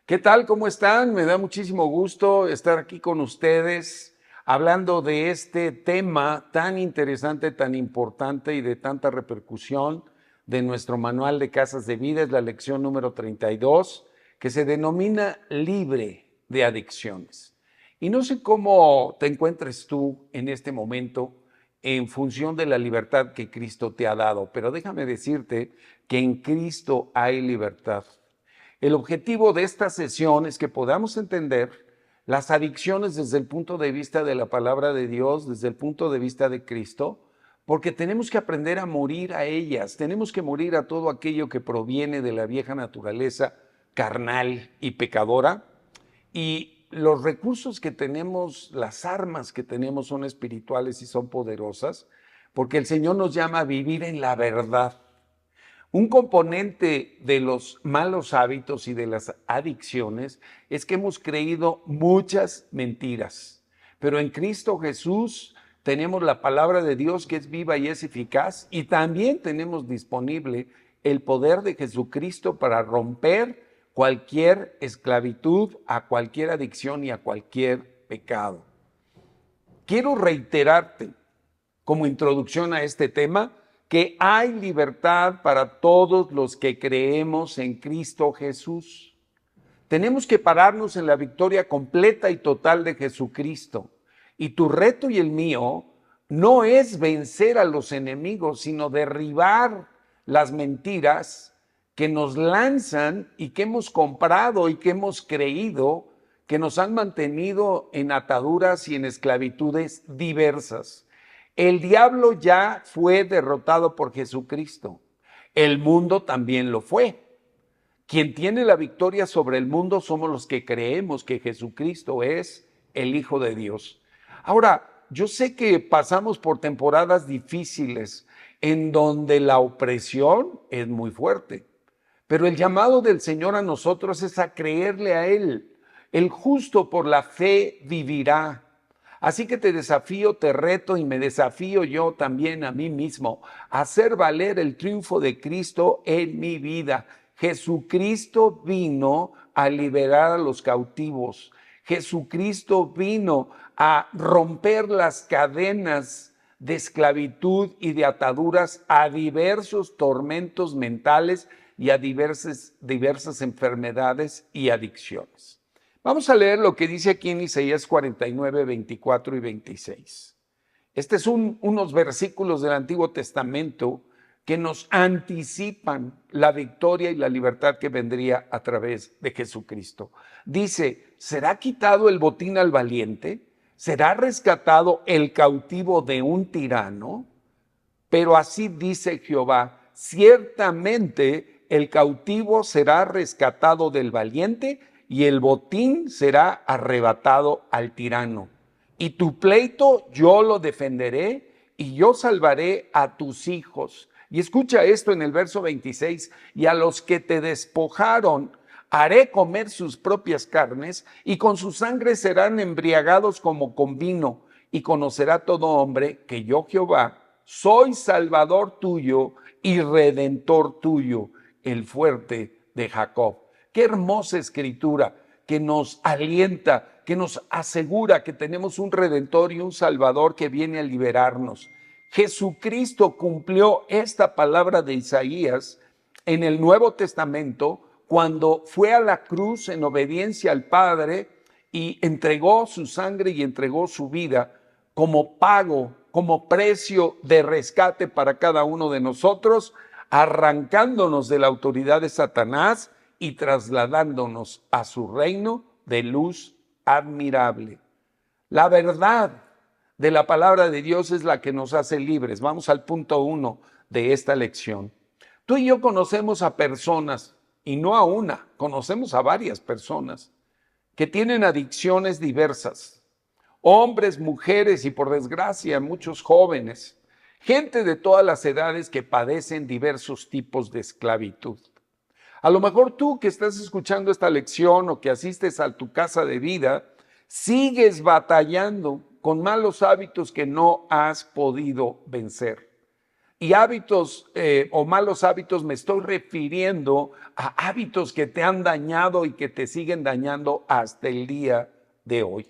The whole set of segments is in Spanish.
¿Qué tal? ¿Cómo están? Me da muchísimo gusto estar aquí con ustedes hablando de este tema tan interesante, tan importante y de tanta repercusión de nuestro manual de casas de vida. Es la lección número 32, que se denomina libre de adicciones. Y no sé cómo te encuentres tú en este momento en función de la libertad que Cristo te ha dado, pero déjame decirte que en Cristo hay libertad. El objetivo de esta sesión es que podamos entender las adicciones desde el punto de vista de la palabra de Dios, desde el punto de vista de Cristo, porque tenemos que aprender a morir a ellas, tenemos que morir a todo aquello que proviene de la vieja naturaleza carnal y pecadora, y los recursos que tenemos, las armas que tenemos son espirituales y son poderosas, porque el Señor nos llama a vivir en la verdad. Un componente de los malos hábitos y de las adicciones es que hemos creído muchas mentiras, pero en Cristo Jesús tenemos la palabra de Dios que es viva y es eficaz, y también tenemos disponible el poder de Jesucristo para romper cualquier esclavitud a cualquier adicción y a cualquier pecado. Quiero reiterarte como introducción a este tema que hay libertad para todos los que creemos en Cristo Jesús. Tenemos que pararnos en la victoria completa y total de Jesucristo. Y tu reto y el mío no es vencer a los enemigos, sino derribar las mentiras que nos lanzan y que hemos comprado y que hemos creído, que nos han mantenido en ataduras y en esclavitudes diversas. El diablo ya fue derrotado por Jesucristo. El mundo también lo fue. Quien tiene la victoria sobre el mundo somos los que creemos que Jesucristo es el Hijo de Dios. Ahora, yo sé que pasamos por temporadas difíciles en donde la opresión es muy fuerte, pero el llamado del Señor a nosotros es a creerle a Él. El justo por la fe vivirá. Así que te desafío, te reto y me desafío yo también a mí mismo a hacer valer el triunfo de Cristo en mi vida. Jesucristo vino a liberar a los cautivos. Jesucristo vino a romper las cadenas de esclavitud y de ataduras a diversos tormentos mentales y a diversas enfermedades y adicciones. Vamos a leer lo que dice aquí en Isaías 49, 24 y 26. Este es unos versículos del Antiguo Testamento que nos anticipan la victoria y la libertad que vendría a través de Jesucristo. Dice, ¿será quitado el botín al valiente? ¿Será rescatado el cautivo de un tirano? Pero así dice Jehová, ciertamente el cautivo será rescatado del valiente y el botín será arrebatado al tirano. Y tu pleito yo lo defenderé y yo salvaré a tus hijos. Y escucha esto en el verso 26, y a los que te despojaron haré comer sus propias carnes y con su sangre serán embriagados como con vino, y conocerá todo hombre que yo Jehová soy salvador tuyo y redentor tuyo, el fuerte de Jacob. Qué hermosa escritura que nos alienta, que nos asegura que tenemos un redentor y un salvador que viene a liberarnos. Jesucristo cumplió esta palabra de Isaías en el Nuevo Testamento cuando fue a la cruz en obediencia al Padre y entregó su sangre y entregó su vida como pago, como precio de rescate para cada uno de nosotros, arrancándonos de la autoridad de Satanás y trasladándonos a su reino de luz admirable. La verdad de la palabra de Dios es la que nos hace libres. Vamos al punto 1 de esta lección. Tú y yo conocemos a personas, y no a una, conocemos a varias personas que tienen adicciones diversas. Hombres, mujeres y por desgracia muchos jóvenes, gente de todas las edades que padecen diversos tipos de esclavitud. A lo mejor tú que estás escuchando esta lección o que asistes a tu casa de vida, sigues batallando con malos hábitos que no has podido vencer. Y hábitos o malos hábitos me estoy refiriendo a hábitos que te han dañado y que te siguen dañando hasta el día de hoy.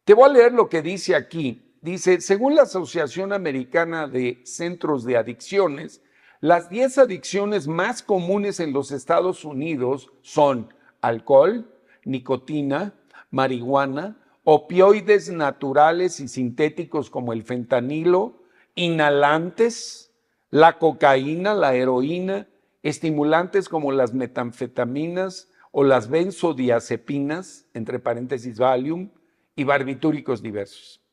Te voy a leer lo que dice aquí. Dice, según la Asociación Americana de Centros de Adicciones, las 10 adicciones más comunes en los Estados Unidos son alcohol, nicotina, marihuana, opioides naturales y sintéticos como el fentanilo, inhalantes, la cocaína, la heroína, estimulantes como las metanfetaminas o las benzodiazepinas, entre paréntesis Valium, y barbitúricos diversos.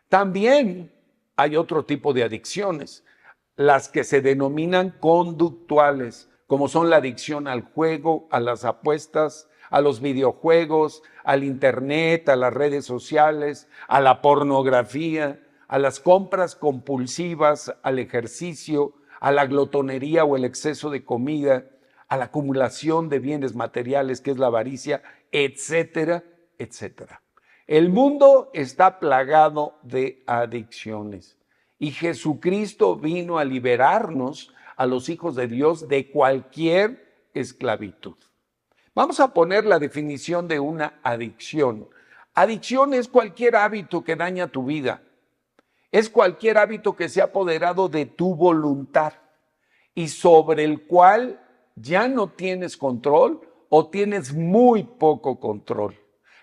También hay otro tipo de adicciones, las que se denominan conductuales, como son la adicción al juego, a las apuestas, a los videojuegos, al internet, a las redes sociales, a la pornografía, a las compras compulsivas, al ejercicio, a la glotonería o el exceso de comida, a la acumulación de bienes materiales, que es la avaricia, etcétera, etcétera. El mundo está plagado de adicciones y Jesucristo vino a liberarnos a los hijos de Dios de cualquier esclavitud. Vamos a poner la definición de una adicción. Adicción es cualquier hábito que daña tu vida. Es cualquier hábito que se ha apoderado de tu voluntad y sobre el cual ya no tienes control o tienes muy poco control.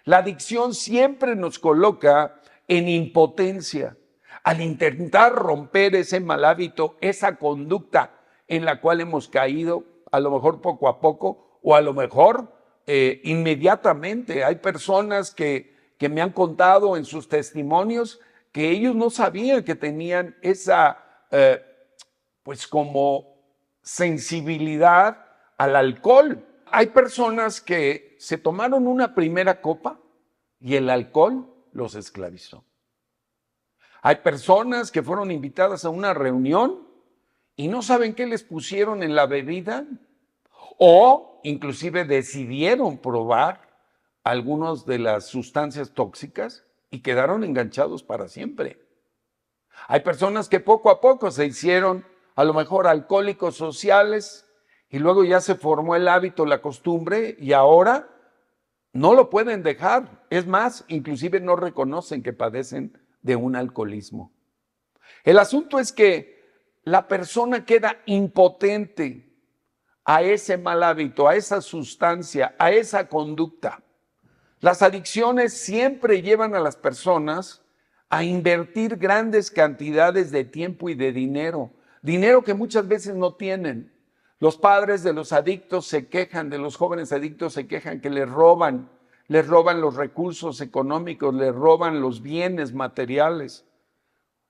La adicción siempre nos coloca en impotencia al intentar romper ese mal hábito, esa conducta en la cual hemos caído, a lo mejor poco a poco o a lo mejor inmediatamente. Hay personas que me han contado en sus testimonios que ellos no sabían que tenían esa, pues como sensibilidad al alcohol. Hay personas que se tomaron una primera copa y el alcohol los esclavizó. Hay personas que fueron invitadas a una reunión y no saben qué les pusieron en la bebida o inclusive decidieron probar algunas de las sustancias tóxicas y quedaron enganchados para siempre. Hay personas que poco a poco se hicieron a lo mejor alcohólicos sociales y luego ya se formó el hábito, la costumbre y ahora no lo pueden dejar. Es más, inclusive no reconocen que padecen de un alcoholismo. El asunto es que la persona queda impotente a ese mal hábito, a esa sustancia, a esa conducta. Las adicciones siempre llevan a las personas a invertir grandes cantidades de tiempo y de dinero, dinero que muchas veces no tienen. Los padres de los adictos se quejan, de los jóvenes adictos se quejan que les roban los recursos económicos, les roban los bienes materiales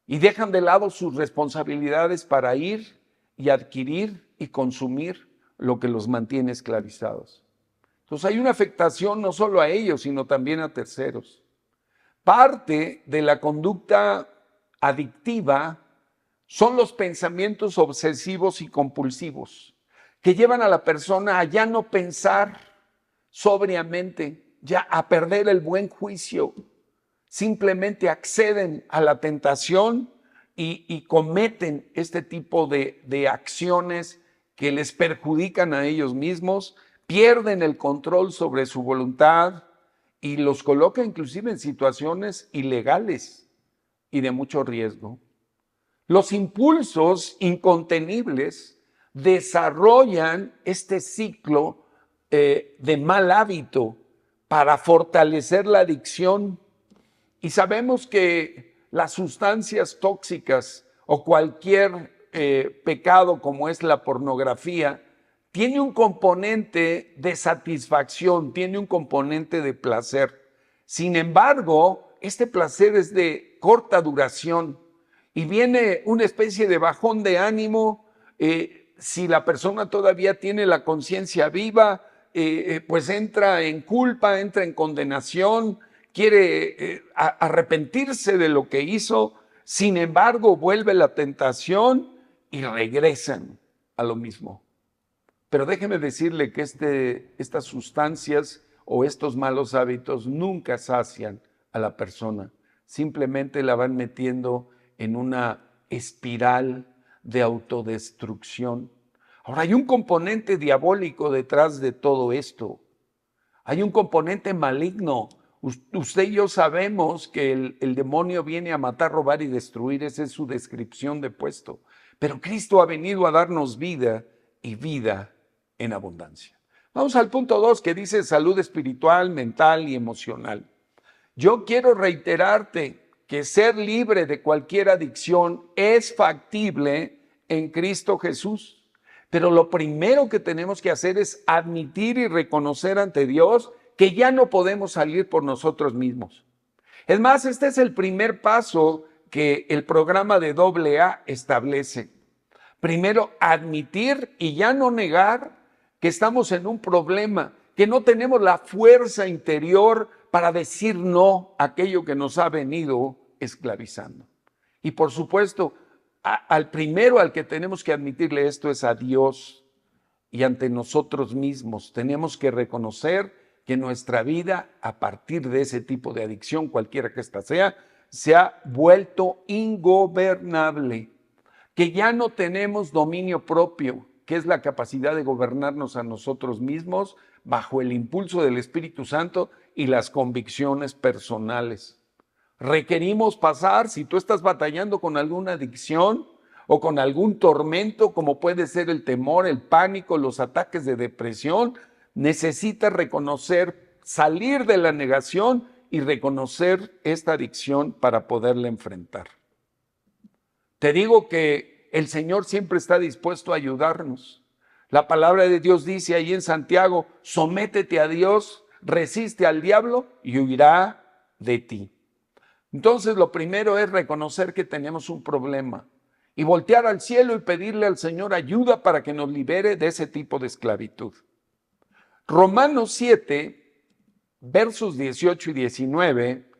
y dejan de lado sus responsabilidades para ir y adquirir y consumir lo que los mantiene esclavizados. Entonces hay una afectación no solo a ellos, sino también a terceros. Parte de la conducta adictiva son los pensamientos obsesivos y compulsivos que llevan a la persona a ya no pensar sobriamente, ya a perder el buen juicio. Simplemente acceden a la tentación y cometen este tipo de acciones que les perjudican a ellos mismos, pierden el control sobre su voluntad y los coloca inclusive en situaciones ilegales y de mucho riesgo. Los impulsos incontenibles desarrollan este ciclo de mal hábito para fortalecer la adicción. Y sabemos que las sustancias tóxicas o cualquier pecado como es la pornografía tiene un componente de satisfacción, tiene un componente de placer. Sin embargo, este placer es de corta duración y viene una especie de bajón de ánimo. Si la persona todavía tiene la conciencia viva, pues entra en culpa, entra en condenación, quiere arrepentirse de lo que hizo. Sin embargo, vuelve la tentación y regresan a lo mismo. Pero déjeme decirle que estas sustancias o estos malos hábitos nunca sacian a la persona. Simplemente la van metiendo en una espiral de autodestrucción. Ahora, hay un componente diabólico detrás de todo esto. Hay un componente maligno. Usted y yo sabemos que el demonio viene a matar, robar y destruir. Esa es su descripción de puesto. Pero Cristo ha venido a darnos vida y vida en abundancia. Vamos al punto 2, que dice salud espiritual, mental y emocional. Yo quiero reiterarte que ser libre de cualquier adicción es factible en Cristo Jesús. Pero lo primero que tenemos que hacer es admitir y reconocer ante Dios que ya no podemos salir por nosotros mismos. Es más, este es el primer paso que el programa de AA establece. Primero, admitir y ya no negar que estamos en un problema, que no tenemos la fuerza interior para decir no a aquello que nos ha venido esclavizando. Y por supuesto, al primero al que tenemos que admitirle esto es a Dios y ante nosotros mismos. Tenemos que reconocer que nuestra vida, a partir de ese tipo de adicción, cualquiera que ésta sea, se ha vuelto ingobernable, que ya no tenemos dominio propio, que es la capacidad de gobernarnos a nosotros mismos bajo el impulso del Espíritu Santo y las convicciones personales. Requerimos pasar, si tú estás batallando con alguna adicción o con algún tormento, como puede ser el temor, el pánico, los ataques de depresión, necesitas reconocer, salir de la negación y reconocer esta adicción para poderla enfrentar. Te digo que el Señor siempre está dispuesto a ayudarnos. La palabra de Dios dice ahí en Santiago, sométete a Dios, resiste al diablo y huirá de ti. Entonces, lo primero es reconocer que tenemos un problema y voltear al cielo y pedirle al Señor ayuda para que nos libere de ese tipo de esclavitud. Romanos 7, versos 18 y 19,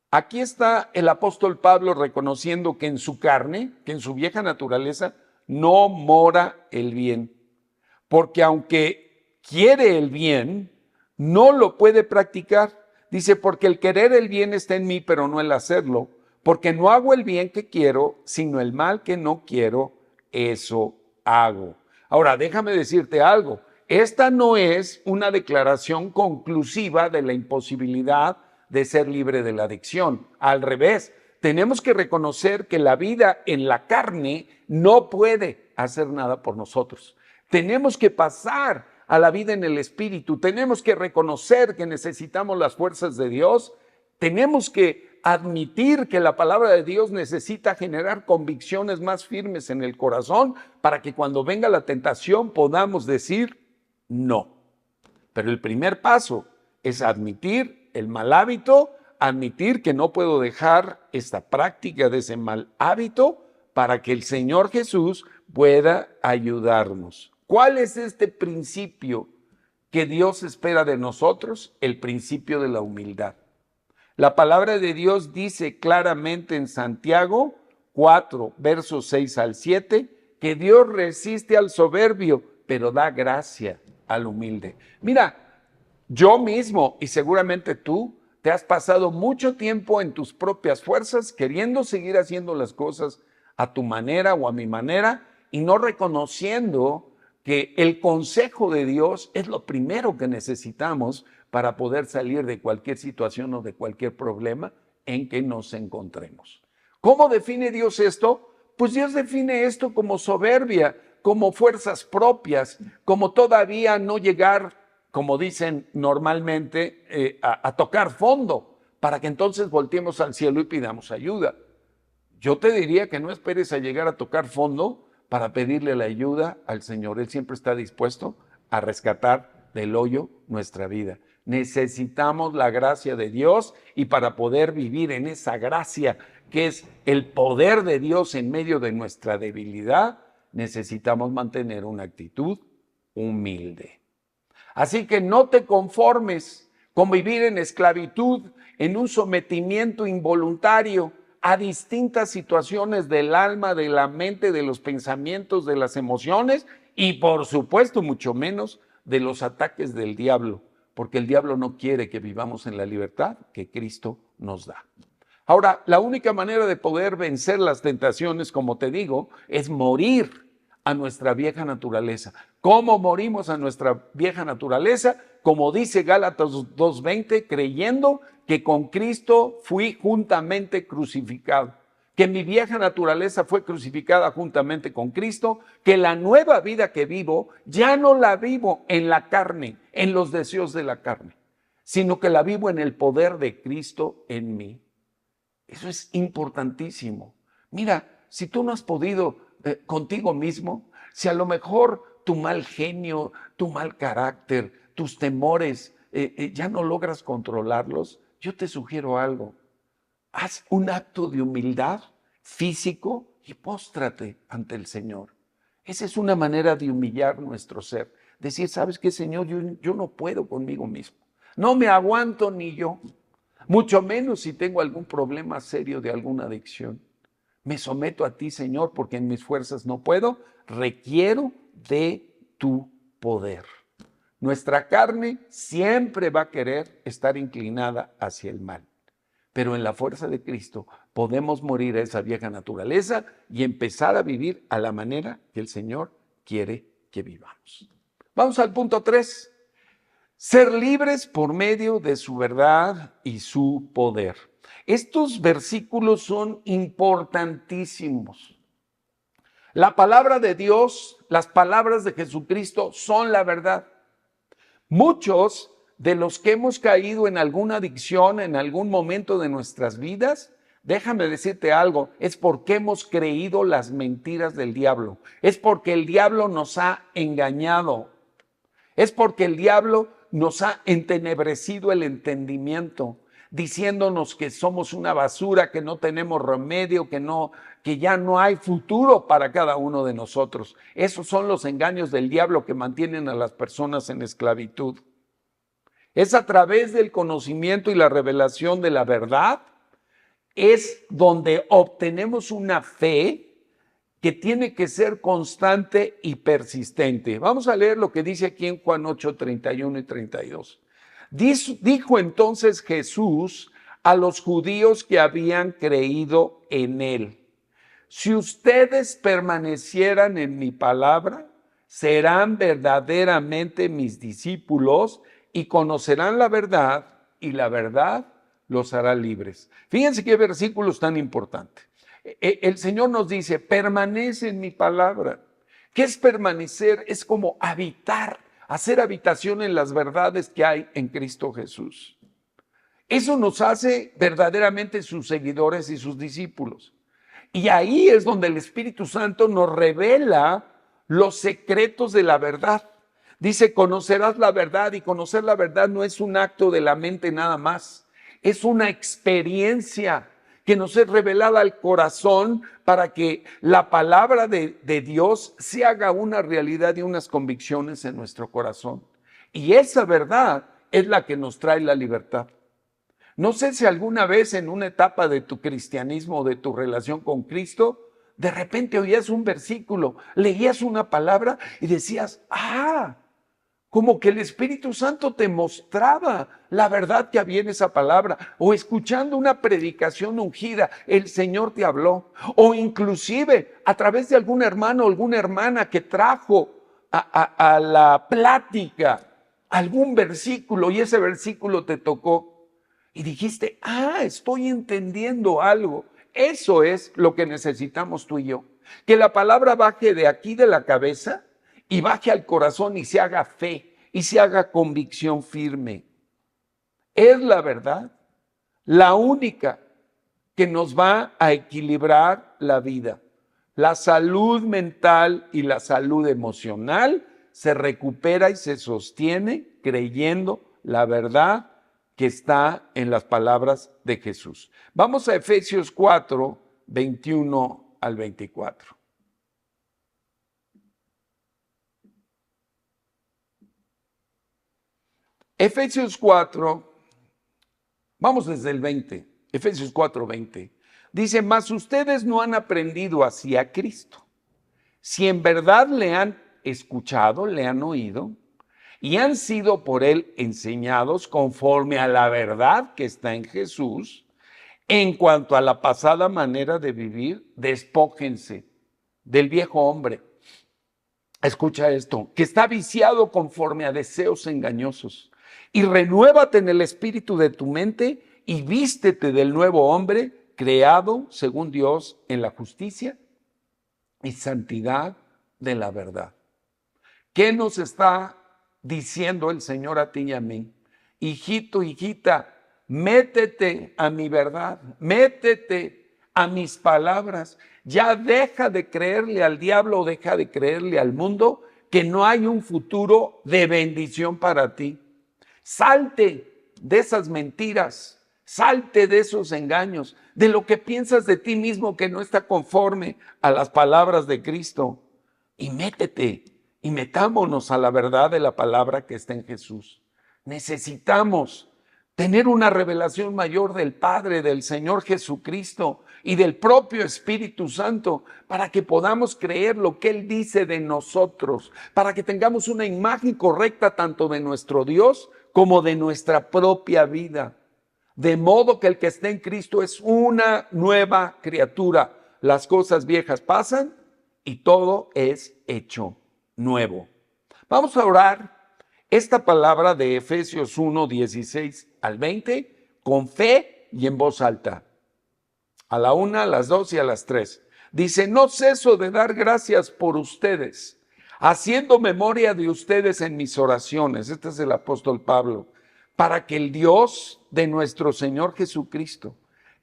aquí está el apóstol Pablo reconociendo que en su carne, que en su vieja naturaleza, no mora el bien. Porque aunque quiere el bien, no lo puede practicar. Dice, porque el querer el bien está en mí, pero no el hacerlo. Porque no hago el bien que quiero, sino el mal que no quiero, eso hago. Ahora, déjame decirte algo. Esta no es una declaración conclusiva de la imposibilidad de ser libre de la adicción. Al revés, tenemos que reconocer que la vida en la carne no puede hacer nada por nosotros. Tenemos que pasar a la vida en el Espíritu. Tenemos que reconocer que necesitamos las fuerzas de Dios. Tenemos que admitir que la palabra de Dios necesita generar convicciones más firmes en el corazón para que cuando venga la tentación podamos decir no. Pero el primer paso es admitir el mal hábito, admitir que no puedo dejar esta práctica de ese mal hábito para que el Señor Jesús pueda ayudarnos. ¿Cuál es este principio que Dios espera de nosotros? El principio de la humildad. La palabra de Dios dice claramente en Santiago 4, versos 6 al 7, que Dios resiste al soberbio, pero da gracia al humilde. Mira, yo mismo y seguramente tú te has pasado mucho tiempo en tus propias fuerzas queriendo seguir haciendo las cosas a tu manera o a mi manera y no reconociendo que el consejo de Dios es lo primero que necesitamos para poder salir de cualquier situación o de cualquier problema en que nos encontremos. ¿Cómo define Dios esto? Pues Dios define esto como soberbia, como fuerzas propias, como todavía no llegar, como dicen normalmente, a tocar fondo, para que entonces volteemos al cielo y pidamos ayuda. Yo te diría que no esperes a llegar a tocar fondo para pedirle la ayuda al Señor. Él siempre está dispuesto a rescatar del hoyo nuestra vida. Necesitamos la gracia de Dios y para poder vivir en esa gracia que es el poder de Dios en medio de nuestra debilidad, necesitamos mantener una actitud humilde. Así que no te conformes con vivir en esclavitud, en un sometimiento involuntario a distintas situaciones del alma, de la mente, de los pensamientos, de las emociones y por supuesto mucho menos de los ataques del diablo, porque el diablo no quiere que vivamos en la libertad que Cristo nos da. Ahora, la única manera de poder vencer las tentaciones, como te digo, es morir a nuestra vieja naturaleza. ¿Cómo morimos a nuestra vieja naturaleza? Como dice Gálatas 2:20, creyendo que con Cristo fui juntamente crucificado, que mi vieja naturaleza fue crucificada juntamente con Cristo, que la nueva vida que vivo ya no la vivo en la carne, en los deseos de la carne, sino que la vivo en el poder de Cristo en mí. Eso es importantísimo. Mira, si tú no has podido contigo mismo, si a lo mejor tu mal genio, tu mal carácter, tus temores, ya no logras controlarlos, yo te sugiero algo. Haz un acto de humildad físico y póstrate ante el Señor. Esa es una manera de humillar nuestro ser. Decir, ¿sabes qué, Señor? Yo no puedo conmigo mismo. No me aguanto ni yo. Mucho menos si tengo algún problema serio de alguna adicción. Me someto a ti, Señor, porque en mis fuerzas no puedo. Requiero de tu poder. Nuestra carne siempre va a querer estar inclinada hacia el mal. Pero en la fuerza de Cristo podemos morir a esa vieja naturaleza y empezar a vivir a la manera que el Señor quiere que vivamos. Vamos al punto 3. Ser libres por medio de su verdad y su poder. Estos versículos son importantísimos. La palabra de Dios, las palabras de Jesucristo son la verdad. Muchos de los que hemos caído en alguna adicción en algún momento de nuestras vidas, déjame decirte algo, es porque hemos creído las mentiras del diablo. Es porque el diablo nos ha engañado. Es porque el diablo nos ha entenebrecido el entendimiento, diciéndonos que somos una basura, que no tenemos remedio, que ya no hay futuro para cada uno de nosotros. Esos son los engaños del diablo que mantienen a las personas en esclavitud. Es a través del conocimiento y la revelación de la verdad, es donde obtenemos una fe que tiene que ser constante y persistente. Vamos a leer lo que dice aquí en Juan 8, 31 y 32. Dijo entonces Jesús a los judíos que habían creído en él: si ustedes permanecieran en mi palabra, serán verdaderamente mis discípulos y conocerán la verdad, y la verdad los hará libres. Fíjense qué versículos tan importantes. El Señor nos dice, permanece en mi palabra. ¿Qué es permanecer? Es como habitar, hacer habitación en las verdades que hay en Cristo Jesús. Eso nos hace verdaderamente sus seguidores y sus discípulos. Y ahí es donde el Espíritu Santo nos revela los secretos de la verdad. Dice, conocerás la verdad, y conocer la verdad no es un acto de la mente nada más. Es una experiencia que nos es revelada al corazón para que la palabra de Dios se haga una realidad y unas convicciones en nuestro corazón. Y esa verdad es la que nos trae la libertad. No sé si alguna vez en una etapa de tu cristianismo o de tu relación con Cristo, de repente oías un versículo, leías una palabra y decías, como que el Espíritu Santo te mostraba la verdad que había en esa palabra, o escuchando una predicación ungida, el Señor te habló, o inclusive a través de algún hermano o alguna hermana que trajo a la plática algún versículo y ese versículo te tocó y dijiste, estoy entendiendo algo. Eso es lo que necesitamos tú y yo, que la palabra baje de aquí de la cabeza y baje al corazón y se haga fe y se haga convicción firme. Es la verdad, la única que nos va a equilibrar la vida. La salud mental y la salud emocional se recupera y se sostiene creyendo la verdad que está en las palabras de Jesús. Vamos a Efesios 4, 21 al 24. Efesios 4, vamos desde el 20, Efesios 4, 20. Dice, mas ustedes no han aprendido así a Cristo. Si en verdad le han escuchado, le han oído, y han sido por él enseñados conforme a la verdad que está en Jesús, En cuanto a la pasada manera de vivir, despójense del viejo hombre. Escucha esto, que está viciado conforme a deseos engañosos. Y renuévate en el espíritu de tu mente y vístete del nuevo hombre, creado según Dios en la justicia y santidad de la verdad. ¿Qué nos está diciendo el Señor a ti y a mí? Hijito, hijita, métete a mi verdad, métete a mis palabras. Ya deja de creerle al diablo, deja de creerle al mundo que no hay un futuro de bendición para ti. Salte de esas mentiras, salte de esos engaños, de lo que piensas de ti mismo que no está conforme a las palabras de Cristo. Y métete y metámonos a la verdad de la palabra que está en Jesús. Necesitamos tener una revelación mayor del Padre, del Señor Jesucristo y del propio Espíritu Santo para que podamos creer lo que Él dice de nosotros, para que tengamos una imagen correcta tanto de nuestro Dios como de nuestra propia vida. De modo que el que está en Cristo es una nueva criatura. Las cosas viejas pasan y todo es hecho nuevo. Vamos a orar esta palabra de Efesios 1, 16 al 20 con fe y en voz alta. A la 1, a las 2 y a las 3. Dice, no ceso de dar gracias por ustedes, haciendo memoria de ustedes en mis oraciones. Este es el apóstol Pablo. Para que el Dios de nuestro Señor Jesucristo,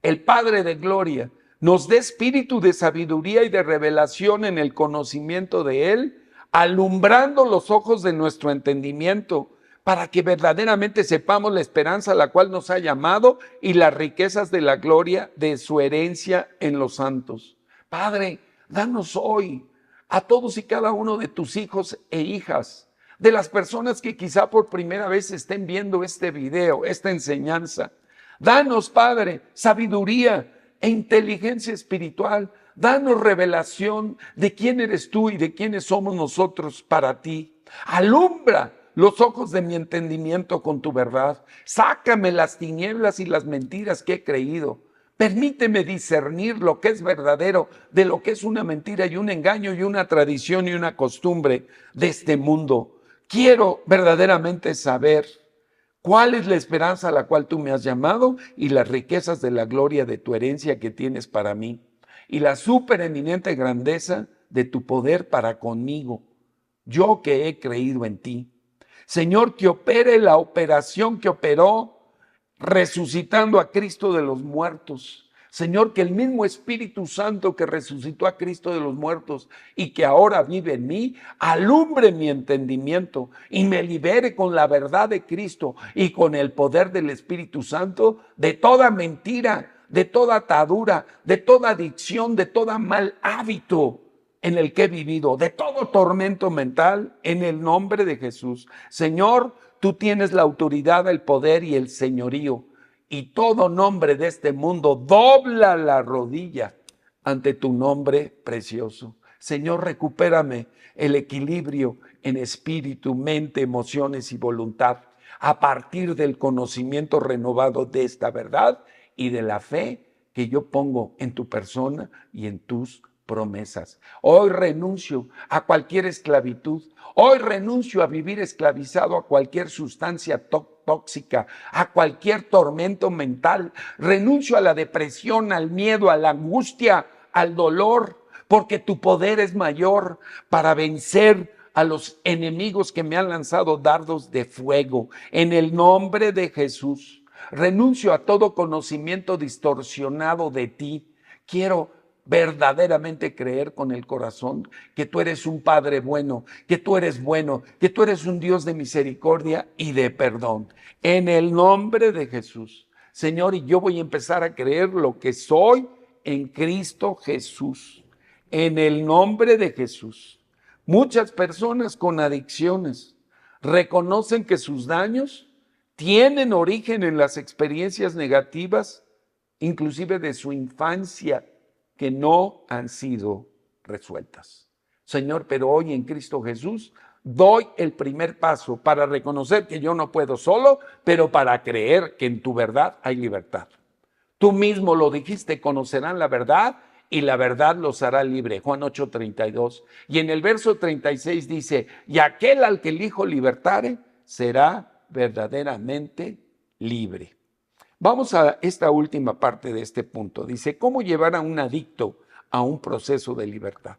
el Padre de gloria, nos dé espíritu de sabiduría y de revelación en el conocimiento de Él, alumbrando los ojos de nuestro entendimiento, para que verdaderamente sepamos la esperanza a la cual nos ha llamado y las riquezas de la gloria de su herencia en los santos. Padre, danos hoy a todos y cada uno de tus hijos e hijas, de las personas que quizá por primera vez estén viendo este video, esta enseñanza. Danos, Padre, sabiduría e inteligencia espiritual. Danos revelación de quién eres tú y de quiénes somos nosotros para ti. Alumbra los ojos de mi entendimiento con tu verdad. Sácame las tinieblas y las mentiras que he creído. Permíteme discernir lo que es verdadero de lo que es una mentira y un engaño y una tradición y una costumbre de este mundo. Quiero verdaderamente saber cuál es la esperanza a la cual tú me has llamado y las riquezas de la gloria de tu herencia que tienes para mí y la supereminente grandeza de tu poder para conmigo, yo que he creído en ti. Señor, que opere la operación que operó resucitando a Cristo de los muertos. Señor, que el mismo Espíritu Santo que resucitó a Cristo de los muertos y que ahora vive en mí, alumbre mi entendimiento y me libere con la verdad de Cristo y con el poder del Espíritu Santo de toda mentira, de toda atadura, de toda adicción, de todo mal hábito en el que he vivido, de todo tormento mental, en el nombre de Jesús. Señor, tú tienes la autoridad, el poder y el señorío. Y todo nombre de este mundo dobla la rodilla ante tu nombre precioso. Señor, recupérame el equilibrio en espíritu, mente, emociones y voluntad a partir del conocimiento renovado de esta verdad y de la fe que yo pongo en tu persona y en tus promesas. Hoy renuncio a cualquier esclavitud. Hoy renuncio a vivir esclavizado a cualquier sustancia tóxica, a cualquier tormento mental. Renuncio a la depresión, al miedo, a la angustia, al dolor, porque tu poder es mayor para vencer a los enemigos que me han lanzado dardos de fuego. En el nombre de Jesús, renuncio a todo conocimiento distorsionado de ti. Quiero verdaderamente creer con el corazón que tú eres un Padre bueno, que tú eres bueno, que tú eres un Dios de misericordia y de perdón. En el nombre de Jesús, Señor, y yo voy a empezar a creer lo que soy en Cristo Jesús. En el nombre de Jesús. Muchas personas con adicciones reconocen que sus daños tienen origen en las experiencias negativas, inclusive de su infancia, que no han sido resueltas. Señor, pero hoy en Cristo Jesús doy el primer paso para reconocer que yo no puedo solo, pero para creer que en tu verdad hay libertad. Tú mismo lo dijiste, conocerán la verdad y la verdad los hará libre. Juan 8:32. Y en el verso 36 dice, y aquel al que el Hijo libertare será verdaderamente libre. Vamos a esta última parte de este punto. Dice, ¿cómo llevar a un adicto a un proceso de libertad?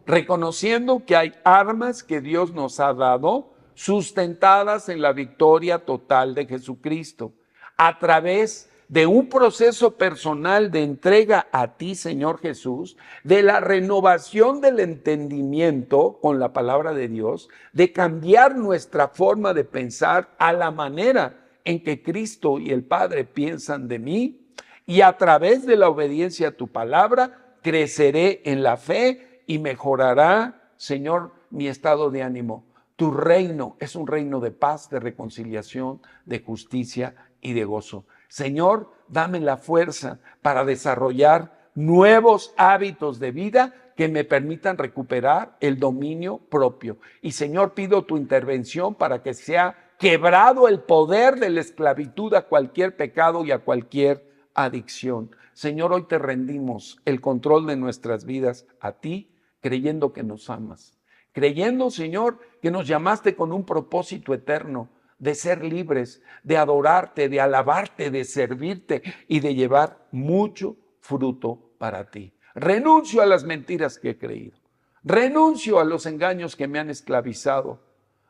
Reconociendo que hay armas que Dios nos ha dado sustentadas en la victoria total de Jesucristo, a través de un proceso personal de entrega a ti, Señor Jesús, de la renovación del entendimiento con la palabra de Dios, de cambiar nuestra forma de pensar a la manera en que Cristo y el Padre piensan de mí, y a través de la obediencia a tu palabra, creceré en la fe y mejorará, Señor, mi estado de ánimo. Tu reino es un reino de paz, de reconciliación, de justicia y de gozo. Señor, dame la fuerza para desarrollar nuevos hábitos de vida que me permitan recuperar el dominio propio. Y Señor, pido tu intervención para que sea quebrado el poder de la esclavitud a cualquier pecado y a cualquier adicción. Señor, hoy te rendimos el control de nuestras vidas a ti, creyendo que nos amas. Creyendo, Señor, que nos llamaste con un propósito eterno de ser libres, de adorarte, de alabarte, de servirte y de llevar mucho fruto para ti. Renuncio a las mentiras que he creído. Renuncio a los engaños que me han esclavizado.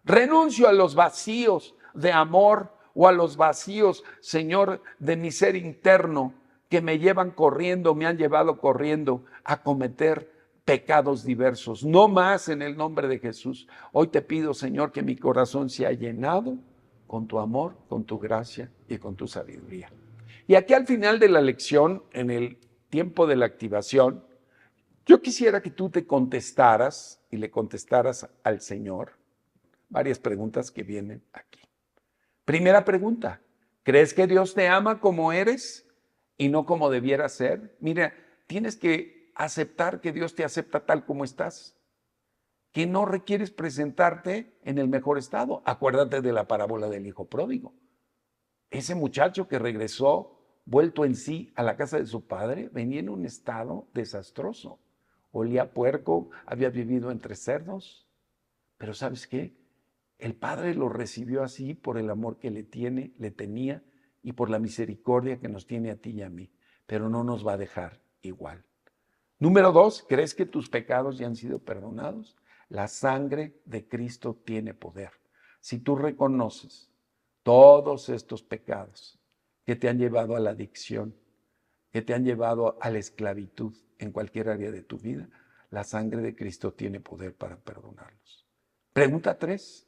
Renuncio a los vacíos de amor o a los vacíos, Señor, de mi ser interno que me llevan corriendo, me han llevado corriendo a cometer pecados diversos. No más en el nombre de Jesús. Hoy te pido, Señor, que mi corazón sea llenado con tu amor, con tu gracia y con tu sabiduría. Y aquí al final de la lección, en el tiempo de la activación, yo quisiera que tú te contestaras y le contestaras al Señor varias preguntas que vienen aquí. Primera pregunta, ¿crees que Dios te ama como eres y no como debiera ser? Mira, tienes que aceptar que Dios te acepta tal como estás, que no requieres presentarte en el mejor estado. Acuérdate de la parábola del hijo pródigo. Ese muchacho que regresó, vuelto en sí a la casa de su padre, venía en un estado desastroso. Olía a puerco, había vivido entre cerdos. Pero ¿sabes qué? El Padre lo recibió así por el amor que le tenía y por la misericordia que nos tiene a ti y a mí. Pero no nos va a dejar igual. Número 2, ¿crees que tus pecados ya han sido perdonados? La sangre de Cristo tiene poder. Si tú reconoces todos estos pecados que te han llevado a la adicción, que te han llevado a la esclavitud en cualquier área de tu vida, la sangre de Cristo tiene poder para perdonarlos. Pregunta 3.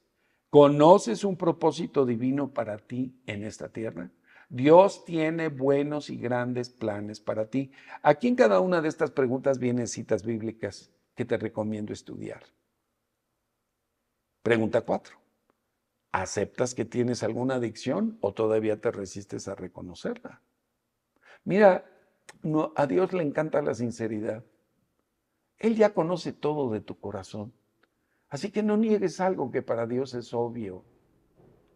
¿Conoces un propósito divino para ti en esta tierra? Dios tiene buenos y grandes planes para ti. Aquí en cada una de estas preguntas vienen citas bíblicas que te recomiendo estudiar. Pregunta 4. ¿Aceptas que tienes alguna adicción o todavía te resistes a reconocerla? Mira, a Dios le encanta la sinceridad. Él ya conoce todo de tu corazón. Así que no niegues algo que para Dios es obvio.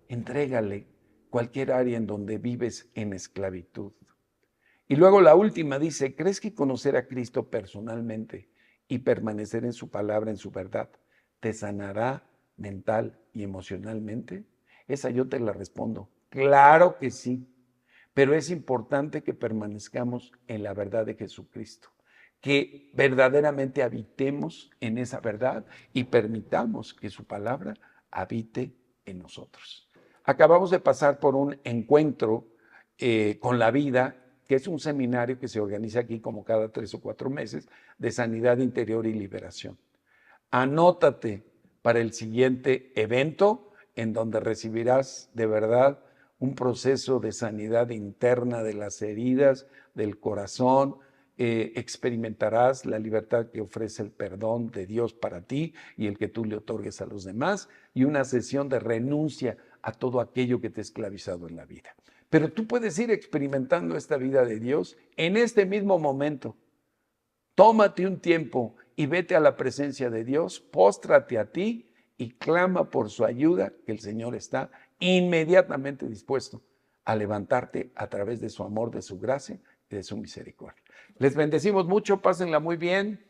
Entrégale cualquier área en donde vives en esclavitud. Y luego la última dice, ¿crees que conocer a Cristo personalmente y permanecer en su palabra, en su verdad, te sanará mental y emocionalmente? Esa yo te la respondo. Claro que sí, pero es importante que permanezcamos en la verdad de Jesucristo, que verdaderamente habitemos en esa verdad y permitamos que su palabra habite en nosotros. Acabamos de pasar por un encuentro con la vida, que es un seminario que se organiza aquí como cada 3 o 4 meses, de sanidad interior y liberación. Anótate para el siguiente evento en donde recibirás de verdad un proceso de sanidad interna de las heridas, del corazón. Experimentarás la libertad que ofrece el perdón de Dios para ti y el que tú le otorgues a los demás, y una sesión de renuncia a todo aquello que te ha esclavizado en la vida. Pero tú puedes ir experimentando esta vida de Dios en este mismo momento. Tómate un tiempo y vete a la presencia de Dios, póstrate a ti y clama por su ayuda, que el Señor está inmediatamente dispuesto a levantarte a través de su amor, de su gracia y de su misericordia. Les bendecimos mucho, pásenla muy bien.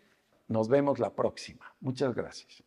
Nos vemos la próxima. Muchas gracias.